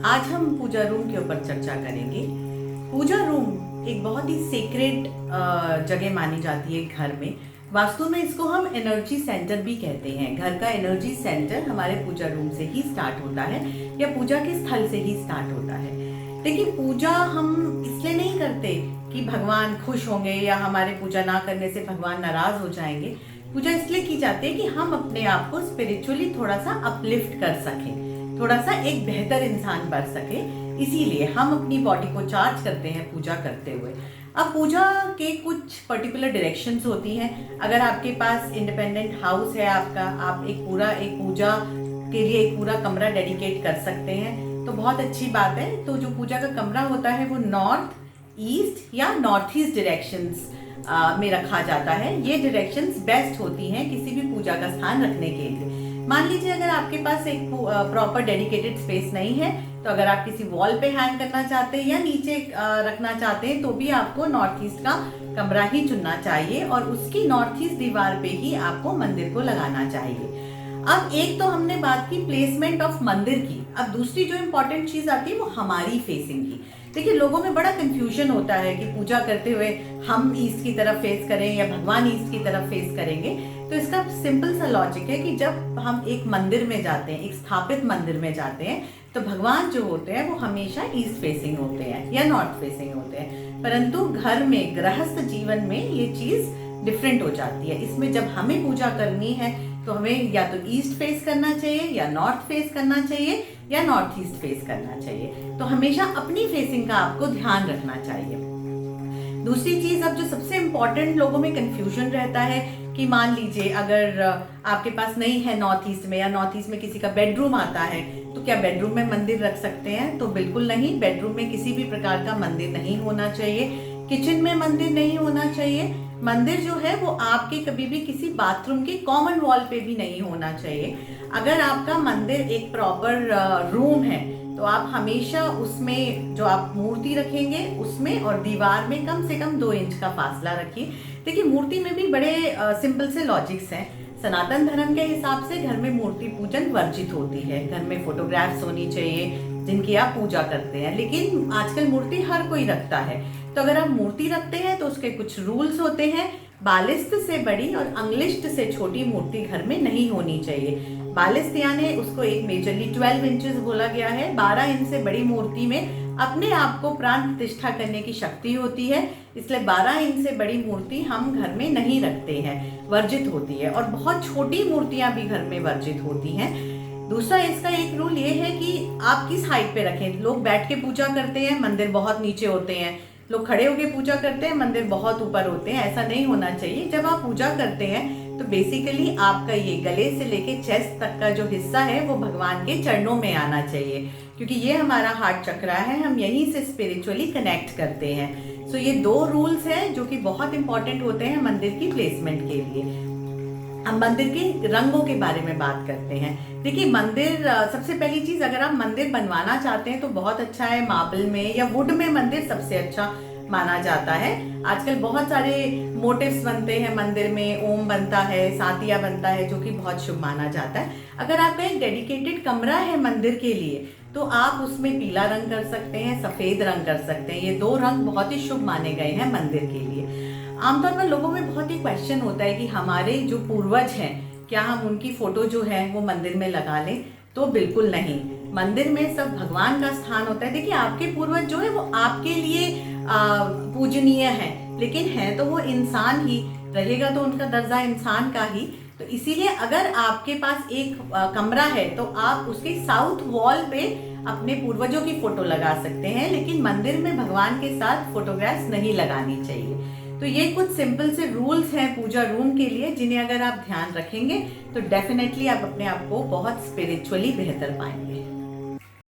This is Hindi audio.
आज हम पूजा रूम के ऊपर चर्चा करेंगे। पूजा रूम एक बहुत ही सीक्रेट जगह मानी जाती है घर में। वास्तु में इसको हम एनर्जी सेंटर भी कहते हैं। घर का एनर्जी सेंटर हमारे पूजा रूम से ही स्टार्ट होता है या पूजा के स्थल से ही स्टार्ट होता है। लेकिन पूजा हम इसलिए नहीं करते कि भगवान खुश होंगे या हमारे पूजा ना करने से भगवान नाराज हो जाएंगे। पूजा इसलिए की जाती है कि हम अपने आप को स्पिरिचुअली थोड़ा सा अपलिफ्ट कर सकें, थोड़ा सा एक बेहतर इंसान बन सके। इसीलिए हम अपनी बॉडी को चार्ज करते हैं पूजा करते हुए। अब पूजा के कुछ पर्टिकुलर डायरेक्शंस होती हैं। अगर आपके पास इंडिपेंडेंट हाउस है आपका, आप एक पूजा के लिए एक पूरा कमरा डेडिकेट कर सकते हैं तो बहुत अच्छी बात है। तो जो पूजा का कमरा होता है वो नॉर्थ ईस्ट या नॉर्थ ईस्ट डायरेक्शंस में रखा जाता है। ये डायरेक्शंस बेस्ट होती हैं किसी भी पूजा का स्थान रखने के लिए। मान लीजिए अगर आपके पास एक प्रॉपर डेडिकेटेड स्पेस नहीं है तो अगर आप किसी वॉल पे हैंग करना चाहते हैं या नीचे रखना चाहते हैं तो भी आपको नॉर्थ ईस्ट का कमरा ही चुनना चाहिए और उसकी नॉर्थ ईस्ट दीवार पे ही आपको मंदिर को लगाना चाहिए। अब एक तो हमने बात की प्लेसमेंट ऑफ मंदिर की। अब दूसरी जो इम्पोर्टेंट चीज आती है वो हमारी फेसिंग की। देखिए लोगों में बड़ा कंफ्यूजन होता है कि पूजा करते हुए हम ईस्ट की तरफ फेस करें या भगवान ईस्ट की तरफ फेस करेंगे। तो इसका सिंपल सा लॉजिक है कि जब हम एक मंदिर में जाते हैं, एक स्थापित मंदिर में जाते हैं, तो भगवान जो होते हैं वो हमेशा ईस्ट फेसिंग होते हैं या नॉर्थ फेसिंग होते हैं। परंतु घर में गृहस्थ जीवन में ये चीज डिफरेंट हो जाती है। इसमें जब हमें पूजा करनी है तो हमें या तो ईस्ट फेस करना चाहिए या नॉर्थ फेस करना चाहिए या नॉर्थ ईस्ट फेस करना चाहिए। तो हमेशा अपनी फेसिंग का आपको ध्यान रखना चाहिए। दूसरी चीज, अब जो सबसे इम्पोर्टेंट लोगों में कंफ्यूजन रहता है कि मान लीजिए अगर आपके पास नहीं है नॉर्थ ईस्ट में या नॉर्थ ईस्ट में किसी का बेडरूम आता है तो क्या बेडरूम में मंदिर रख सकते हैं? तो बिल्कुल नहीं। बेडरूम में किसी भी प्रकार का मंदिर नहीं होना चाहिए। किचन में मंदिर नहीं होना चाहिए। मंदिर जो है वो आपके कभी भी किसी बाथरूम के कॉमन वॉल पे भी नहीं होना चाहिए। अगर आपका मंदिर एक प्रॉपर रूम है तो आप हमेशा उसमें जो आप मूर्ति रखेंगे उसमें और दीवार में कम से कम 2 इंच का फासला रखिए। देखिए मूर्ति में भी बड़े सिंपल से लॉजिक्स हैं। सनातन धर्म के हिसाब से घर में मूर्ति पूजन वर्जित होती है। घर में फोटोग्राफ्स होनी चाहिए जिनकी आप पूजा करते हैं। लेकिन आजकल मूर्ति हर कोई रखता है, तो अगर आप मूर्ति रखते हैं तो उसके कुछ रूल्स होते हैं। बालिस्त से बड़ी और अंगलिष्ट से छोटी मूर्ति घर में नहीं होनी चाहिए। बालिस्त यानी उसको एक मेजरली 12 इंचेस बोला गया है। 12 इंच से बड़ी मूर्ति में अपने आप को प्राण प्रतिष्ठा करने की शक्ति होती है, इसलिए 12 इंच से बड़ी मूर्ति हम घर में नहीं रखते हैं, वर्जित होती है। और बहुत छोटी मूर्तियां भी घर में वर्जित होती हैं। दूसरा इसका एक रूल ये है कि आप किस हाइट पे रखें। लोग बैठ के पूजा करते हैं, मंदिर बहुत नीचे होते हैं। लोग खड़े होके पूजा करते हैं, मंदिर बहुत ऊपर होते हैं। ऐसा नहीं होना चाहिए। जब आप पूजा करते हैं तो बेसिकली आपका ये गले से लेके चेस्ट तक का जो हिस्सा है वो भगवान के चरणों में आना चाहिए, क्योंकि ये हमारा हार्ट चक्रा है। हम यहीं से स्पिरिचुअली कनेक्ट करते हैं। सो ये 2 रूल्स हैं जो कि बहुत इंपॉर्टेंट होते हैं मंदिर की प्लेसमेंट के लिए। अब मंदिर के रंगों के बारे में बात करते हैं। देखिए मंदिर, सबसे पहली चीज, अगर आप मंदिर बनवाना चाहते हैं तो बहुत अच्छा है मार्बल में या वुड में मंदिर सबसे अच्छा माना जाता है। आजकल बहुत सारे मोटिव्स बनते हैं मंदिर में, ओम बनता है, सातिया बनता है, जो कि बहुत शुभ माना जाता है। अगर आपका एक डेडिकेटेड कमरा है मंदिर के लिए तो आप उसमें पीला रंग कर सकते हैं, सफेद रंग कर सकते हैं। ये 2 रंग बहुत ही शुभ माने गए हैं मंदिर के लिए। आमतौर पर लोगों में बहुत ही क्वेश्चन होता है कि हमारे जो पूर्वज हैं क्या हम उनकी फोटो जो है वो मंदिर में लगा लें? तो बिल्कुल नहीं। मंदिर में सब भगवान का स्थान होता है। देखिए आपके पूर्वज जो है वो आपके लिए पूजनीय हैं, लेकिन है तो वो इंसान ही, रहेगा तो उनका दर्जा इंसान का ही। तो इसीलिए अगर आपके पास एक कमरा है तो आप उसके साउथ वॉल पे अपने पूर्वजों की फोटो लगा सकते हैं, लेकिन मंदिर में भगवान के साथ फोटोग्राफ्स नहीं लगानी चाहिए। तो ये कुछ सिंपल से रूल्स हैं पूजा रूम के लिए, जिन्हें अगर आप ध्यान रखेंगे तो डेफिनेटली आप अपने आप को बहुत स्पिरिचुअली बेहतर पाएंगे।